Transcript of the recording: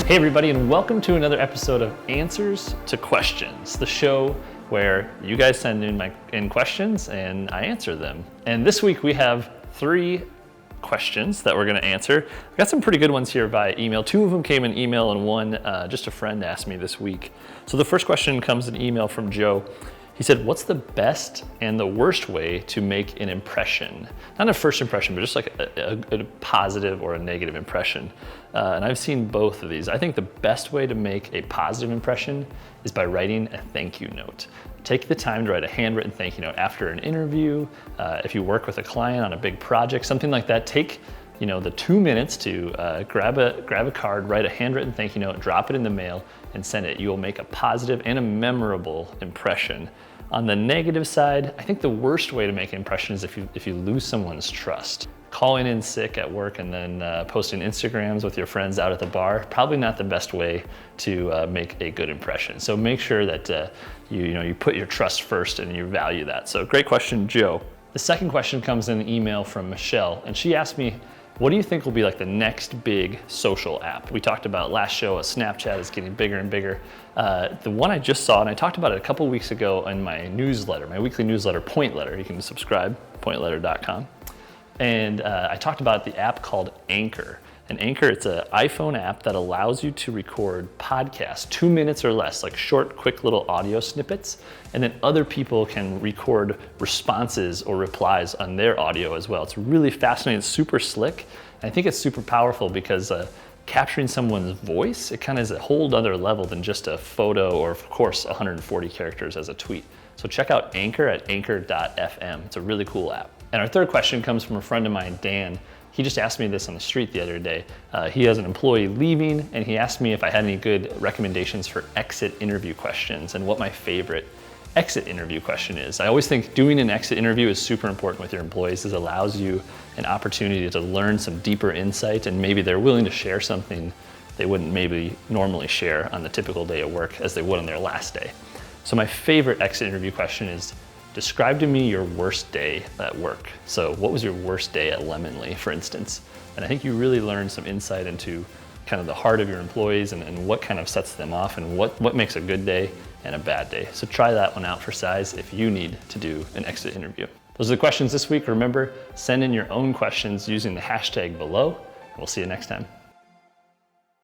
Hey everybody, and welcome to another episode of Answers to Questions, the show where you guys send in questions and I answer them. And this week we have 3 questions that we're going to answer. I've got some pretty good ones here via email. 2 of them came in email and one just a friend asked me this week. So the first question comes in email from Joe. He said, what's the best and the worst way to make an impression? Not a first impression, but just like a positive or a negative impression. And I've seen both of these. I think the best way to make a positive impression is by writing a thank you note. Take the time to write a handwritten thank you note after an interview. If you work with a client on a big project, something like that, take the 2 minutes to grab a card, write a handwritten thank you note, drop it in the mail, and send it. You will make a positive and a memorable impression. On the negative side, I think the worst way to make an impression is if you lose someone's trust. Calling in sick at work and then posting Instagrams with your friends out at the bar, probably not the best way to make a good impression. So make sure that you put your trust first and you value that. So great question, Joe. The second question comes in an email from Michelle, and she asked me, what do you think will be like the next big social app? We talked about last show, Snapchat is getting bigger and bigger. The one I just saw, and I talked about it a couple weeks ago in my newsletter, my weekly newsletter, Point Letter. You can subscribe, pointletter.com. And I talked about the app called Anchor. And Anchor, it's an iPhone app that allows you to record podcasts, 2 minutes or less, like short, quick little audio snippets. And then other people can record responses or replies on their audio as well. It's really fascinating, it's super slick. And I think it's super powerful because capturing someone's voice, it kind of is a whole other level than just a photo or of course 140 characters as a tweet. So check out Anchor at anchor.fm. It's a really cool app. And our third question comes from a friend of mine, Dan. He just asked me this on the street the other day. He has an employee leaving, and he asked me if I had any good recommendations for exit interview questions and what my favorite exit interview question is. I always think doing an exit interview is super important with your employees. It allows you an opportunity to learn some deeper insight, and maybe they're willing to share something they wouldn't maybe normally share on the typical day of work as they would on their last day. So my favorite exit interview question is, describe to me your worst day at work. So what was your worst day at Lemonly, for instance? And I think you really learn some insight into kind of the heart of your employees and what kind of sets them off and what makes a good day and a bad day. So try that one out for size if you need to do an exit interview. Those are the questions this week. Remember, send in your own questions using the hashtag below. We'll see you next time.